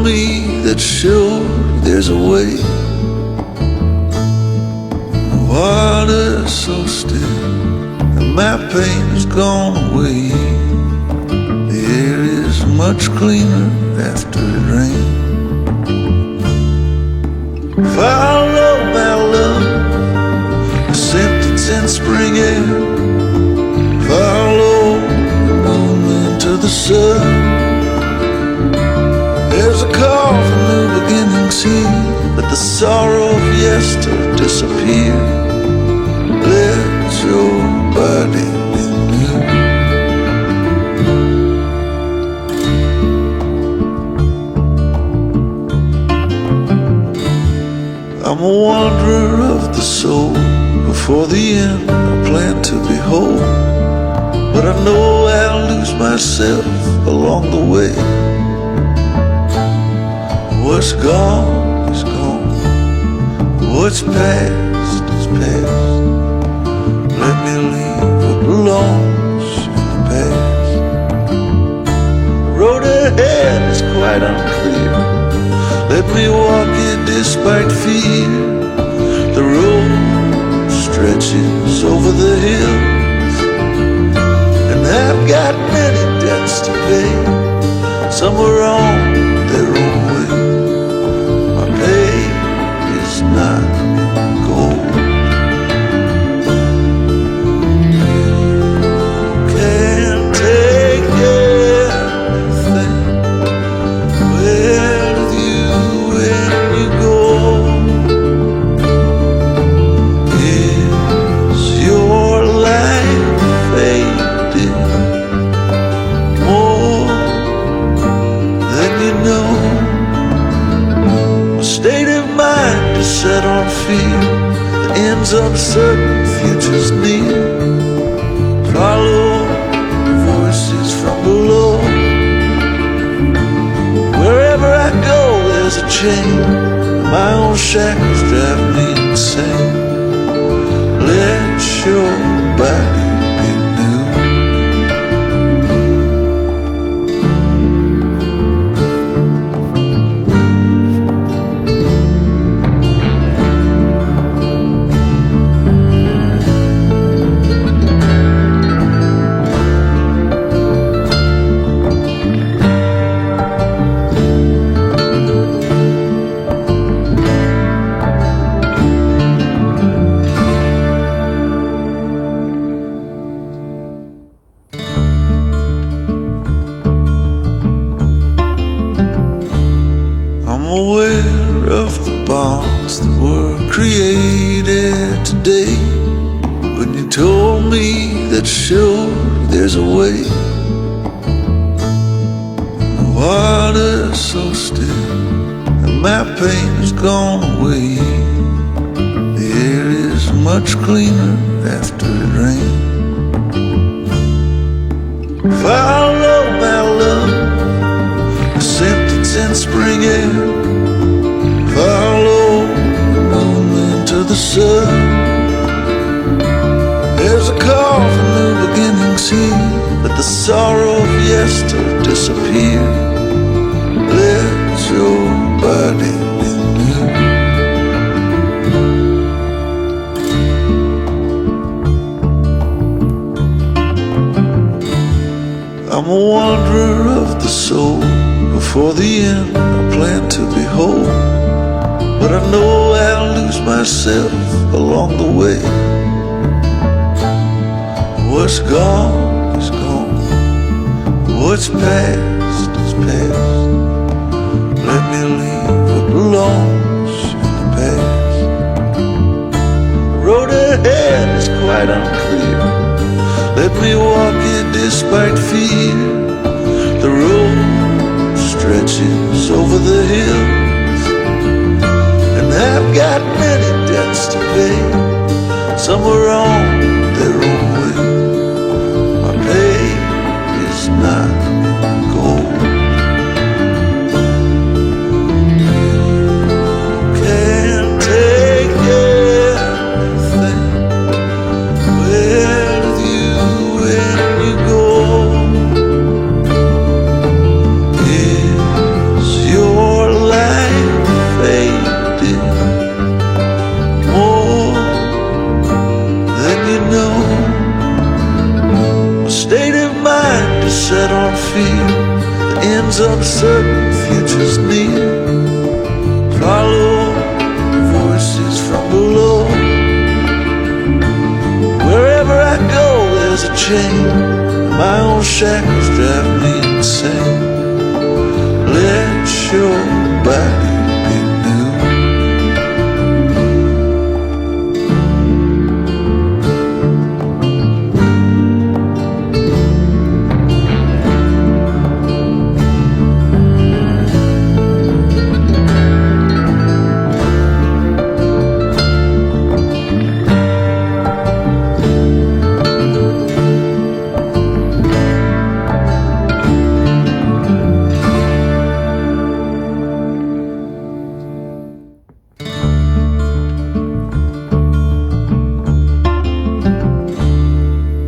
me that sure there's a way. The water's so still and my pain has gone away. The air is much cleaner after it rains. Follow my love, the scent that's in spring air. Follow the moon into the sun. There's a call for new beginnings here, but the sorrow of yester disappear. Let your body be new. I'm a wanderer of the soul. Before the end I plan to behold, but I know I'll lose myself along the way. What's gone is gone, what's past is past. Let me leave what belongs in the past. The road ahead is quite unclear. Let me walk it despite fear. The road stretches over the hills, and I've got many debts to pay. Some are on their own way. My pay is not in gold. You can't take everything with you when you go. Is your life fading more than you know? My state of mind is set on fear. The end's uncertain, future's near. Follow voices from below. Wherever I go, there's a chain. My own shackles drive me insane. Let your body be new. I'm aware of the bonds that were created today. When you told me that sure there's a way. The water's so still and my pain has gone away. The air is much cleaner after it rains. Follow my love, the scent that's in spring air. Follow the moon into the sun. There's a call for new beginnings here, but the sorrow of yester disappear. Let your body be new. I'm a wanderer of the soul. Before the end I plan to behold, but I know I'll lose myself along the way. What's gone is gone, what's past is past. Let me leave what belongs in the past. The road ahead is quite unclear. Let me walk it despite fear. The road stretches over the hills, and I've got many debts to pay. Some are on their own way. My pay is not in gold. You can't take everything with you when you go. Is your on fear, the ends uncertain, future's near. Follow voices from below. Wherever I go, there's a chain. My own shackles drive me insane. Let your body be new.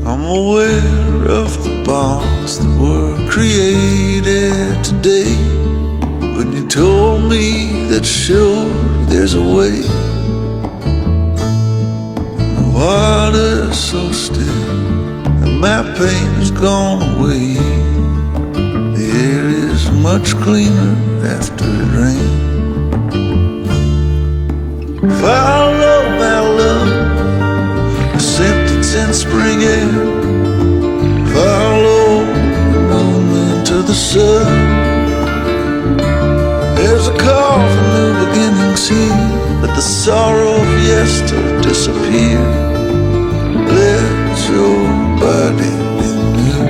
I'm aware of the bonds that were created today. When you told me that sure there's a way. The water's so still and my pain has gone away. The air is much cleaner after it rains. Follow my love, the sentence in spring air. Follow the moon into the sun. There's a call for new beginnings here. Let the sorrow of yester disappear. Let your body be new.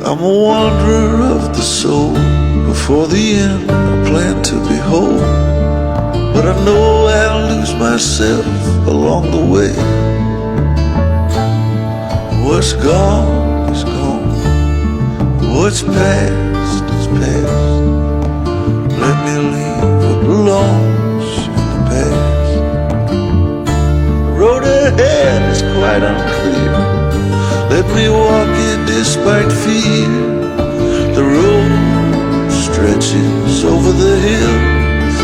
I'm a wanderer of the soul. Before the end I plan to behold, but I know I'll lose myself along the way. What's gone is gone. What's past is past. Let me leave what belongs in the past. The road ahead is quite unclear. Let me walk it despite fear. The road stretches over the hills,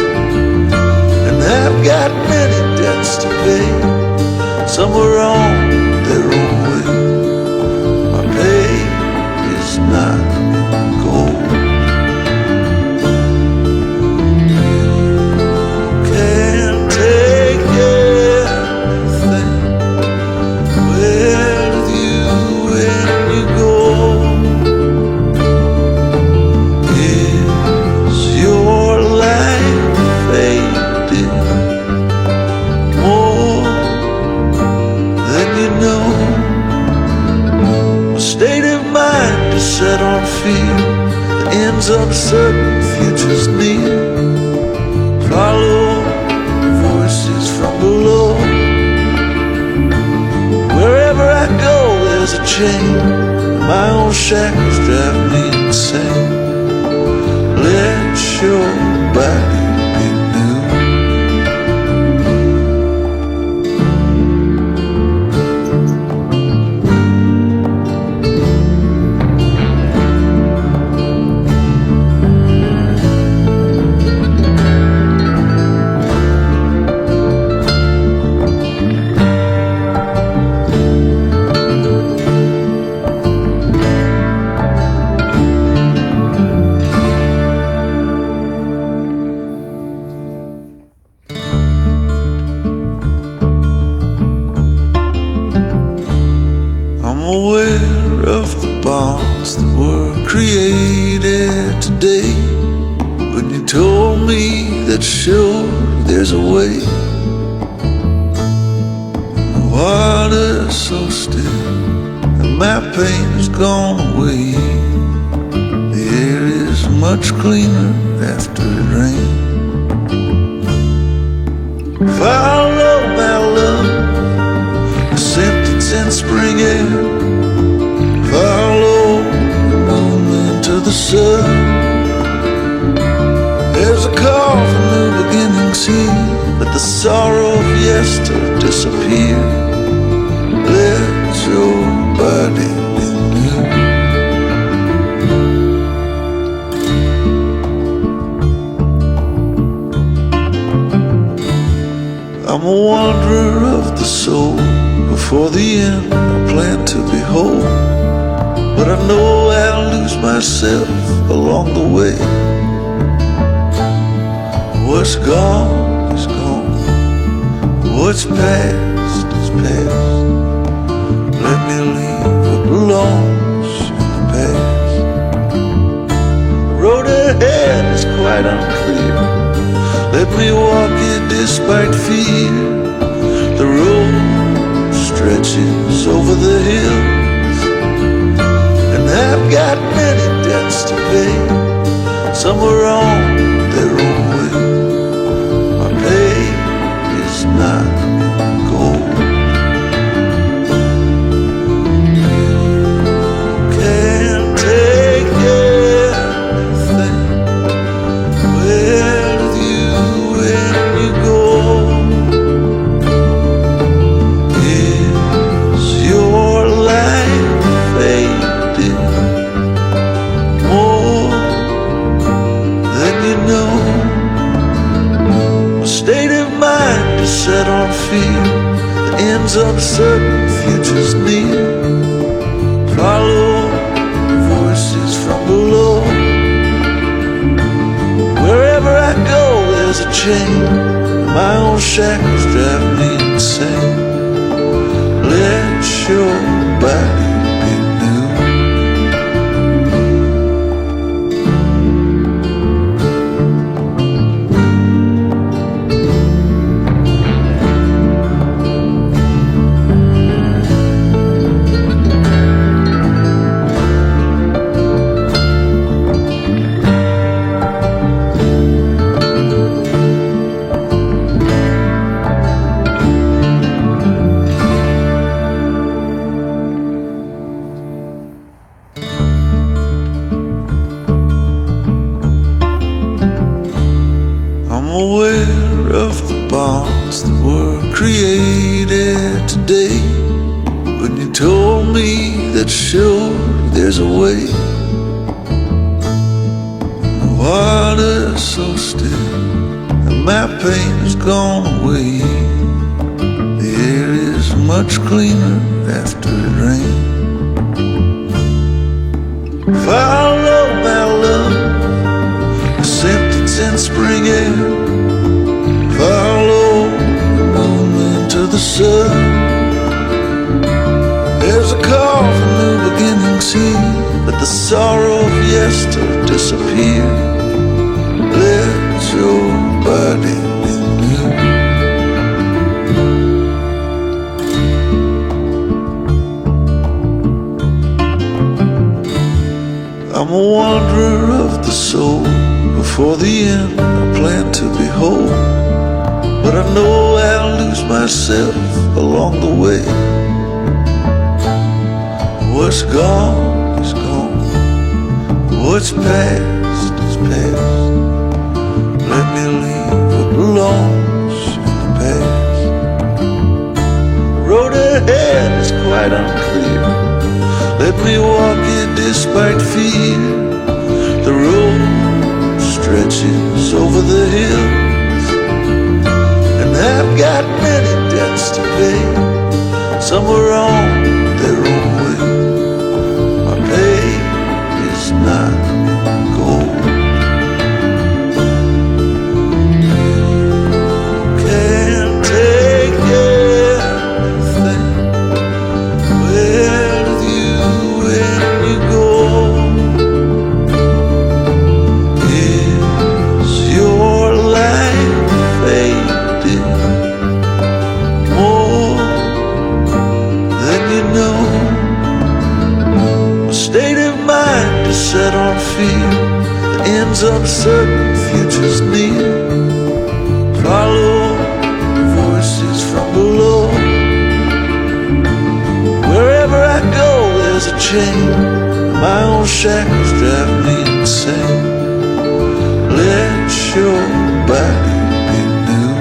and I've got many debts to pay. Some are on their own way. My pay is not in gold. You can't take everything with you when you go. Is your life faded more than you know? A state of mind is set on fear, the ends uncertain, future's near. Follow voices from below. Wherever I go, there's a chain. My own shackles drive me insane. Let your body be new. I'm aware of the bonds that were created today. When you told me that sure there's a way. The water's so still and my pain has gone away. The air is much cleaner after it rains. Follow my love, the sentence in spring air. Follow the moon into the sun. There's a call for new beginnings here. Let the sorrow of yester disappear. Let your body be new. I'm a wanderer of the soul. Before the end I plan to behold, but I know I'll lose myself along the way. What's gone is gone, what's past is past. Let me leave what belongs in the past. The road ahead is quite unclear, let me walk it despite fear. The road stretches over the hills, and I've got many debts to pay. Some are on their own way. My pay is not gold. You can't take everything with you when you go. Is your life fading more than you know? My state of mind is set on fear, the end's uncertain, future's near. Follow voices from below. Wherever I go there's a chain, my own shackles drive me insane. Let your body be new. I'm aware of the bonds that were created today. When you told me that sure there's a way, the water's so still and my pain has gone away. The air is much cleaner after it rains. Follow my love, acceptance in spring air. Follow the movement of the sun. There's a call for new beginnings here, but the sorrow of yester disappear. Let your body be new. I'm a wanderer of the soul. Before the end I plan to behold, but I know I'll lose myself along the way. What's gone is gone, what's past is past. Let me leave what belongs in the past. The road ahead is quite unclear, let me walk it despite fear. The road stretches over the hills, and I've got many debts to pay. Some are on their own way. My pay is not gold. You can't take everything with you when you go. Is your life fading more than you know? My state of mind is set on fear, the end's uncertain, future's near. Follow voices from below. Wherever I go there's a chain, my own shackles drive me insane. Let your body be new.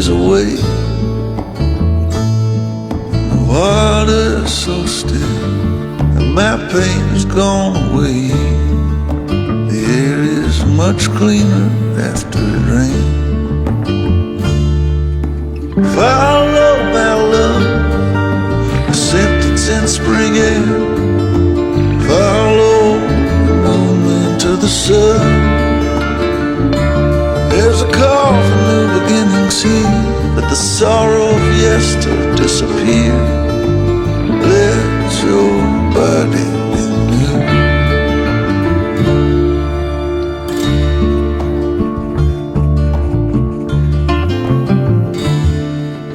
there's a way. The water's so still, and my pain has gone away. The air is much cleaner after it rains. Follow my love, the scent that's in spring air. Follow the moon into the sun. There's a call for new beginnings here. Let the sorrow of yester disappear. Let your body be new.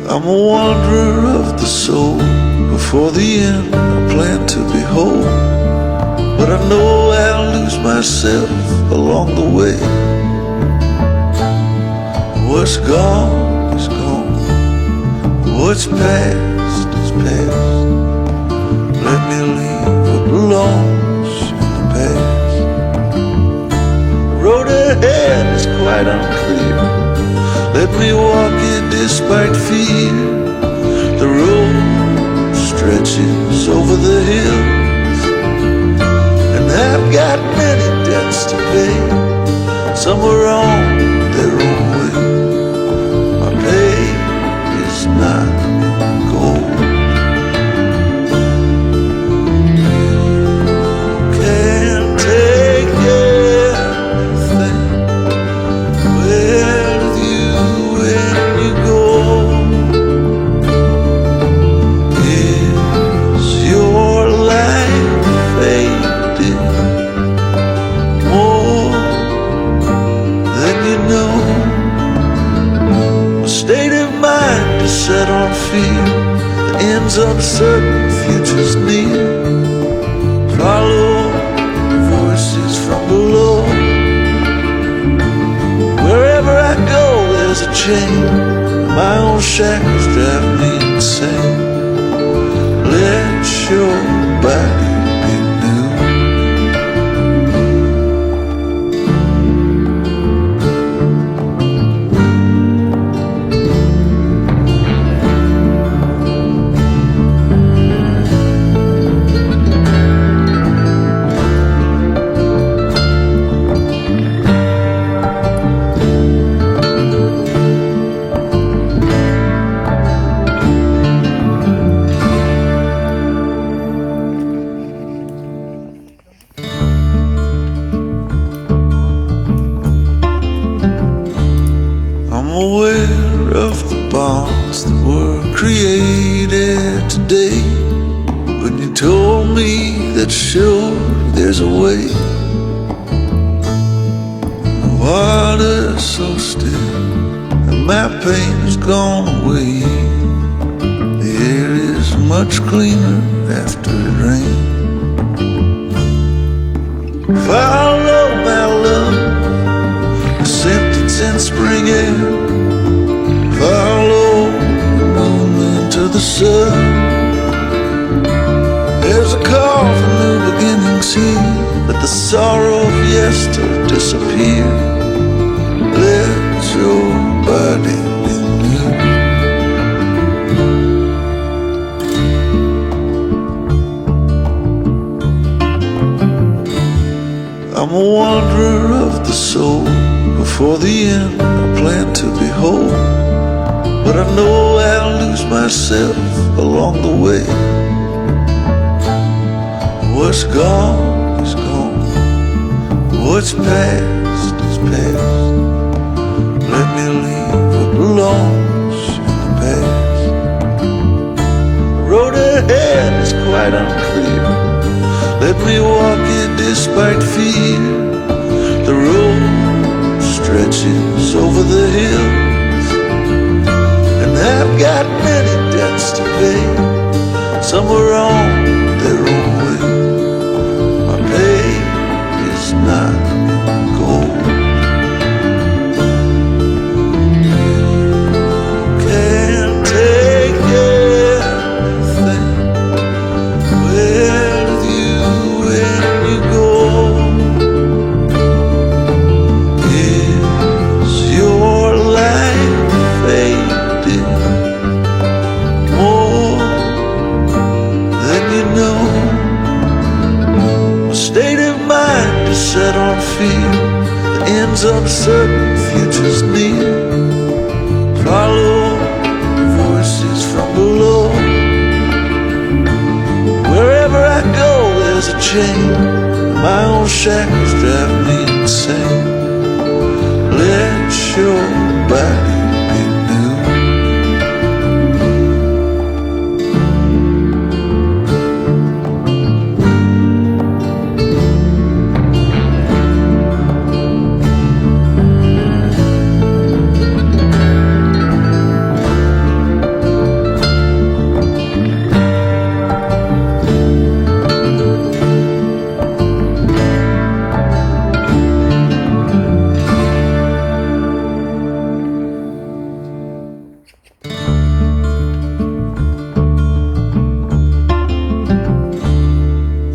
I'm a wanderer of the soul. Before the end I plan to behold, but I know I'll lose myself along the way. What's gone is gone. What's past is past. Let me leave what belongs in the past. The road ahead is quite unclear. Let me walk it despite fear. The road stretches over the hills, and I've got many debts to pay. Some are wrong their own way. My pay is not gold. You can't take everything with you when you go. Is your life fading more than you know? A state of mind is set on fear. The end's uncertain, future's near. Follow the voices from below. Wherever I go, there's a chain. My own shackles drive me insane. Let your body be new. I'm aware of the bonds that were created today. When you told me that sure there's a way. The water's so still, and my pain has gone away. The air is much cleaner after it rains. Follow my love, the scent that's in spring air. Follow the moon into the sun. There's a call for new beginnings here. Let the sorrow of yester disappear. Let your body be new. I'm a wanderer of the soul. Before the end I plan to behold, but I know I'll lose myself along the way. What's gone is gone. What's past is past. Let me leave what belongs in the past. The road ahead is quite unclear. Let me walk it despite fear. The road stretches over the hills, and I've got many debts to pay. Some are wrong their own way. My pay is not gold. You can't take everything with you when you go. Is your life chain. My own shackles drive me insane. Let your body be new.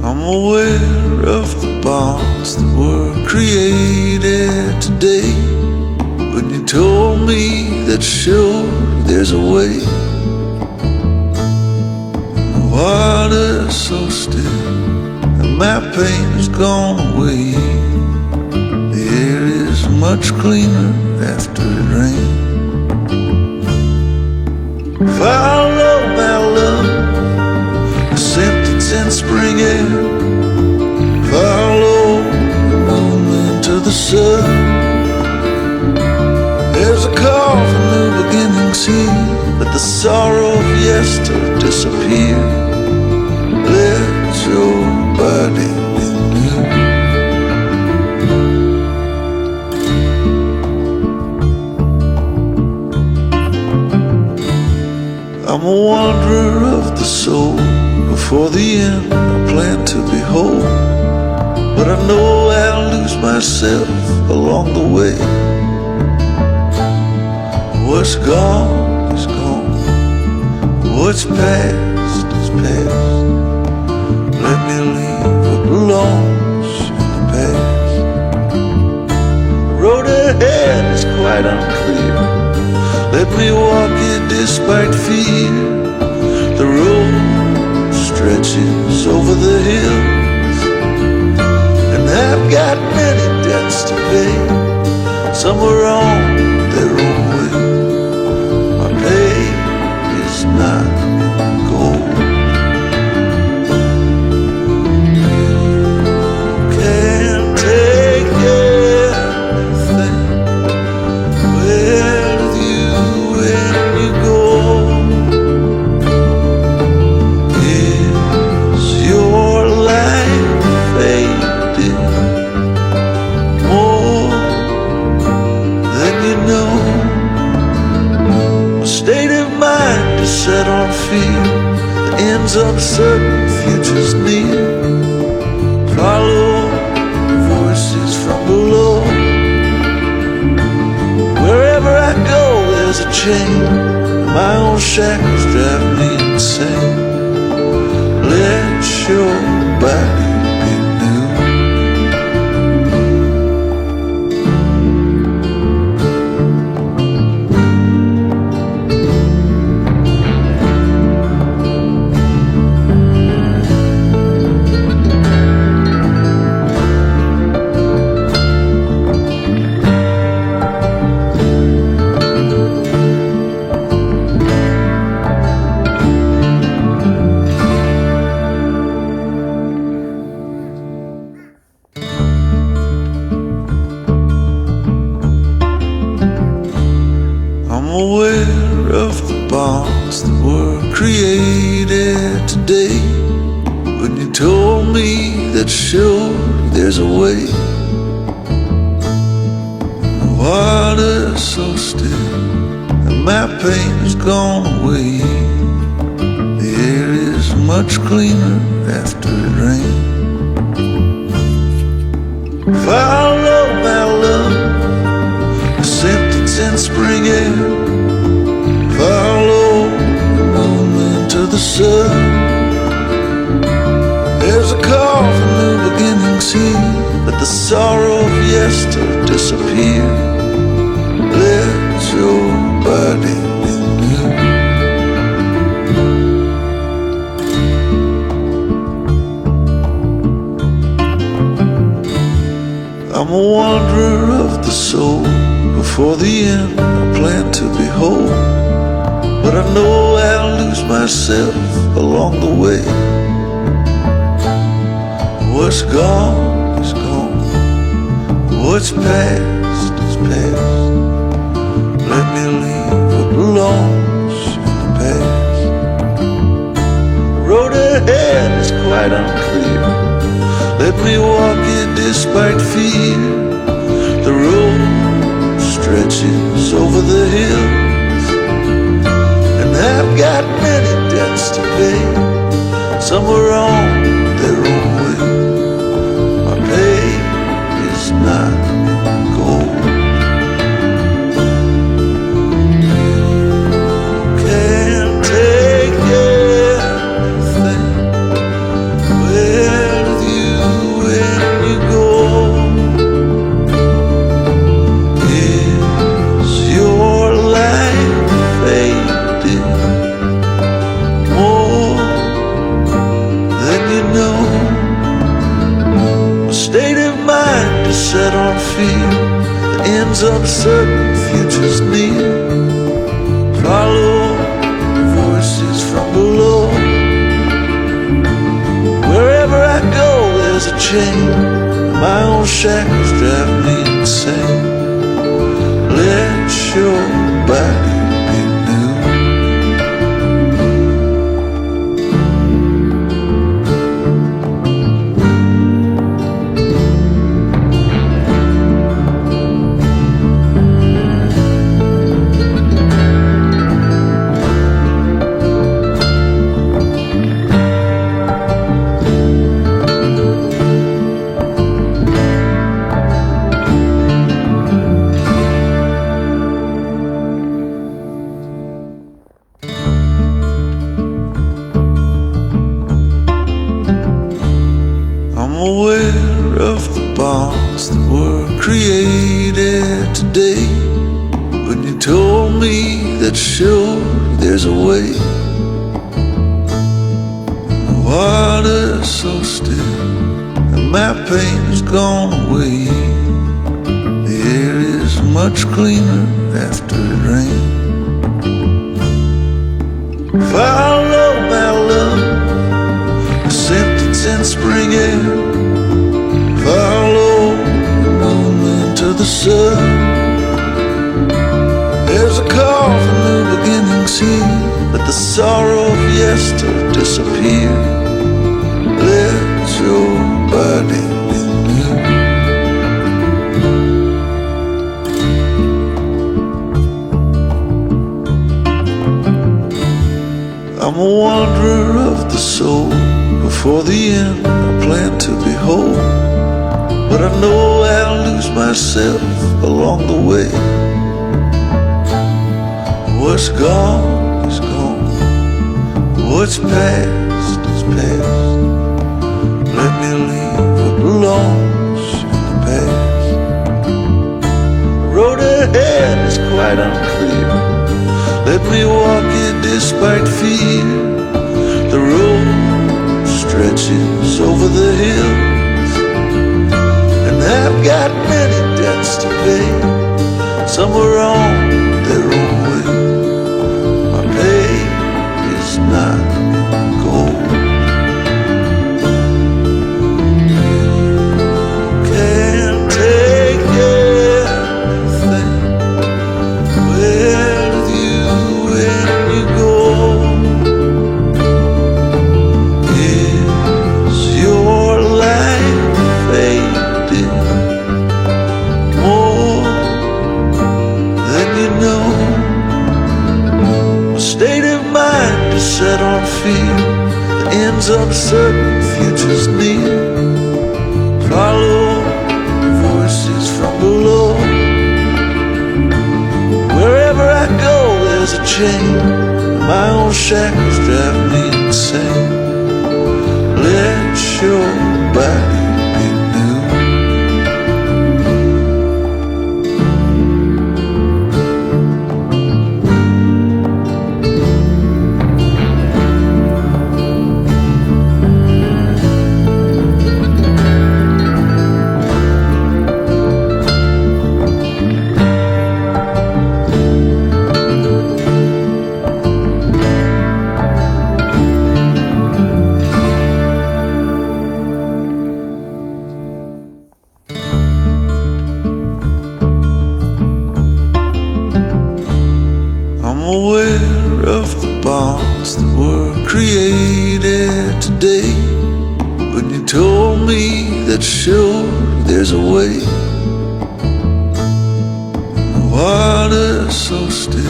I'm aware of the bonds that were created today. When you told me that sure there's a way. The water's so still and my pain has gone away. The air is much cleaner after it rains. Follow my love, acceptance in spring air. Follow the moon to the sun. There's a call for new beginnings here. Let the sorrow of yester disappear. Let your body be new. I'm a wanderer of the soul. Before the end I plan to behold, but I know I'll lose myself along the way. What's gone is gone. What's past is past. Let me leave what belongs in the past. The road ahead is quite unclear. Let me walk it despite fear. The road stretches over the hills, and I've got many debts to pay. Some are on their own way. My pay is not gold. You can take everything with you when you go. Is your life faded more than you know? My state of mind is set on fear. The end's uncertain, future's near. Follow voices from below. Wherever I go, there's a chain. My own shackles drive me insane. Let your body be new. I'm aware of the bonds that were created today. When you told me that sure there's a way. The water's so still and my pain has gone away. The air is much cleaner after it rains. Follow my love, acceptance in spring air. Follow the moon to the sun. There's a call for new beginnings here. Let the sorrow of yester disappear. Let your body be new. I'm a wanderer of the soul. Before the end I plan to behold, but I know I'll lose myself along the way. What's gone is gone. What's past is past. Let me leave what belongs in the past. The road ahead is quite unclear. Let me walk it despite fear. The road stretches over the hills, and I've got many debts to pay. Some are on their own way. My pay is not gold. You can't take everything with you when you go. Is your life fading more than you know? A state of mind is set on fear. The ends uncertain, futures near. Follow voices from below. Wherever I go, there's a chain. My own shackles drive me insane. Let your body be new. I'm aware of the bonds that were created today. When you told me that sure there's a way. The water's so still and my pain has gone away. The air is much cleaner after it rains. Follow my love, the scent that's in spring air. Follow the movement to the sun. There's a call for new beginnings here. Let the sorrow of yester disappear. Let your body be new. I'm a wanderer of the soul. Before the end, I plan to be whole, but I know I'll lose myself along the way. What's gone is gone. What's past is past. Let me leave what belongs in the past. The road ahead is quite unclear. Let me walk it despite fear. The road stretches over the hills, and I've got many debts to pay. Some are on their own way. My pay is not gold. You can't take everything with you when you go. Is your life fading more than you know? A state of mind is set on fear. The ends uncertain, futures near. Follow voices from below. Wherever I go, there's a chain. My own shackles drive me insane. Let your body be new. bonds that were created today. When you told me that sure there's a way, the water's so still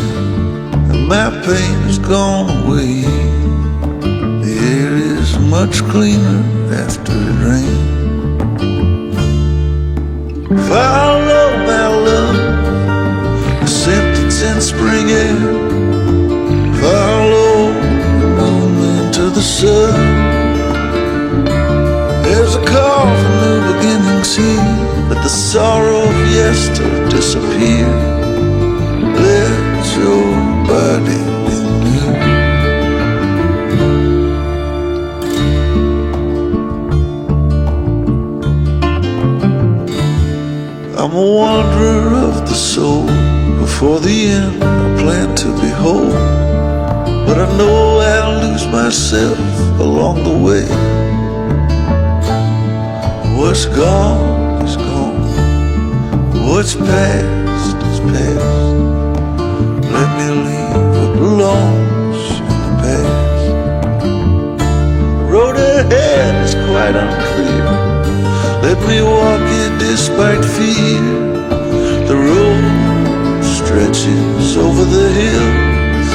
and my pain has gone away. The air is much cleaner after it rains. Follow my love, acceptance in spring air. Follow the moon to the sun. There's a call for new beginnings here. Let the sorrow of yester disappear. Let your body be new. I'm a wanderer of the soul. Before the end I plan to behold, but I know I'll lose myself along the way. What's gone is gone, what's past is past. Let me leave what belongs in the past. Road ahead is quite unclear. Let me walk it despite fear. The road stretches over the hills,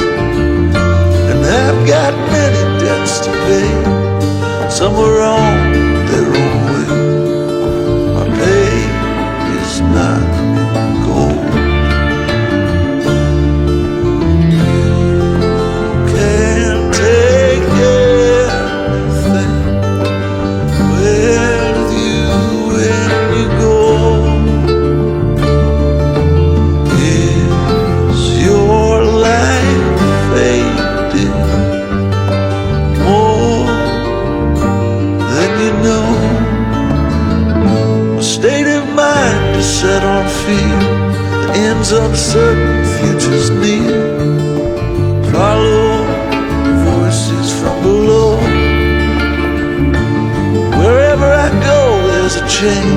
and I've got many debts to pay. Some are on their own way. My pay is not gold. You can't take everything with you when you go. Is your life fading more than you know? My state of mind is set on fear. The end's uncertain, future's near. Follow voices from below. Wherever I go, there's a chain.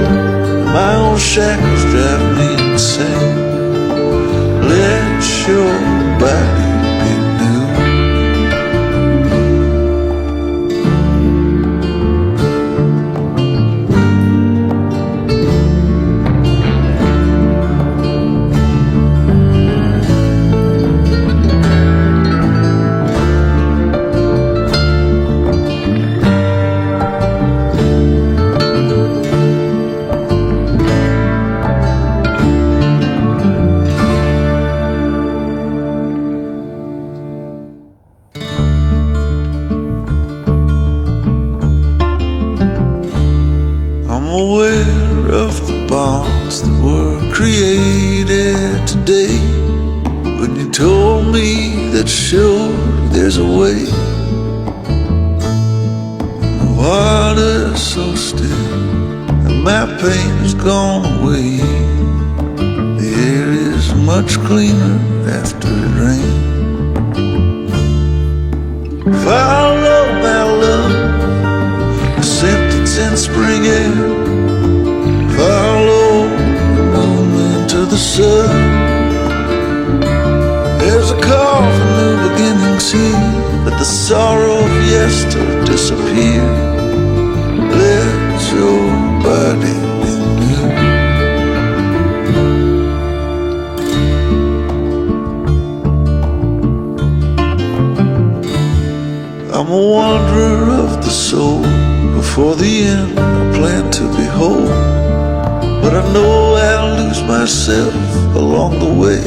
My own shackles drive me insane. Let your body be new. I'm aware of the bonds that were created today. When you told me that sure there's a way. The water's so still and my pain has gone away. The air is much cleaner after it rains. Follow my love, acceptance in spring air. Follow the moon to the sun. There's a call for new beginnings here. Let the sorrow of yester disappear. Let your body be new. I'm a wanderer of the soul. Before the end I plan to behold, but I know I'll lose myself along the way.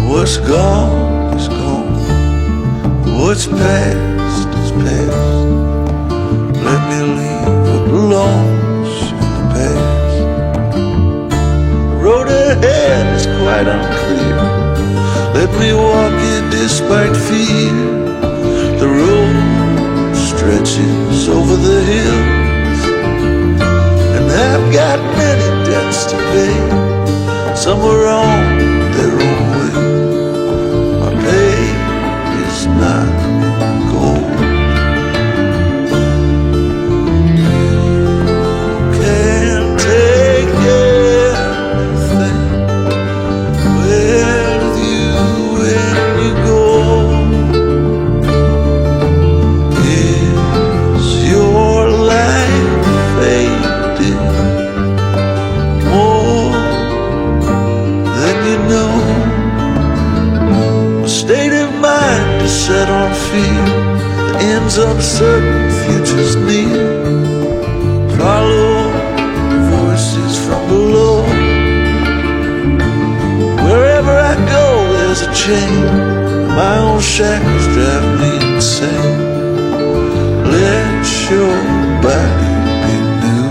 What's gone is gone, what's past is past. Let me leave what belongs in the past. The road ahead is quite unclear. Let me walk it despite fear. The road stretches over the hills, and I've got many debts to pay. Some are on their own way. My pay is not gold. You can't take everything with you when you go. set on fear, the ends uncertain, future's near. Follow voices from below. Wherever I go, there's a chain. My own shackles drive me insane. Let your body be new.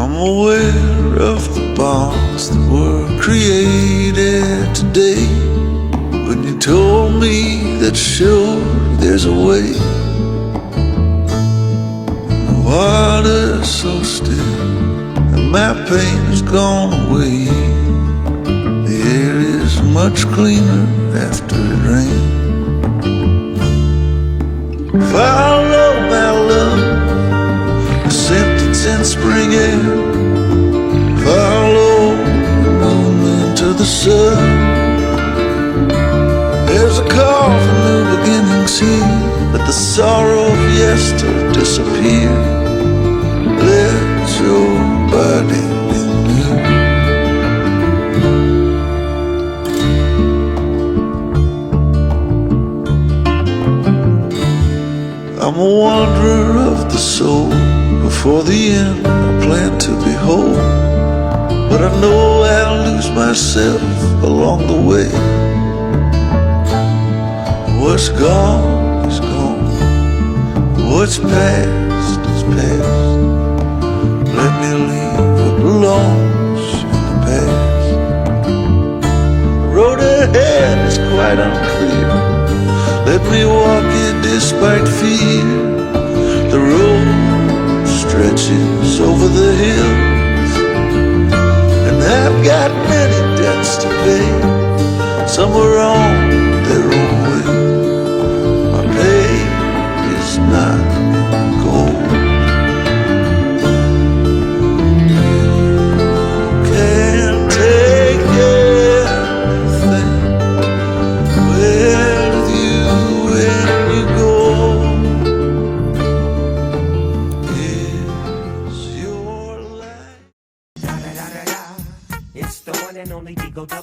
I'm aware of the bonds that were created today. When you told me that sure there's a way. The water's so still and my pain has gone away. The air is much cleaner after it rains. Follow my love, the sentence in spring air. Follow the movement of the sun. There's a call for new beginnings here, but the sorrow of yester disappear. Let your body be new. I'm a wanderer of the soul. Before the end, I plan to be whole, but I know I'll lose myself along the way. What's gone is gone. What's past is past. Let me leave what belongs in the past. The road ahead is quite unclear. Let me walk it despite fear. The road stretches over the hills, and I've got many debts to pay. Some are on their own way. My pay is not in gold. You can't take everything with you when you go. It's the one and only Digo.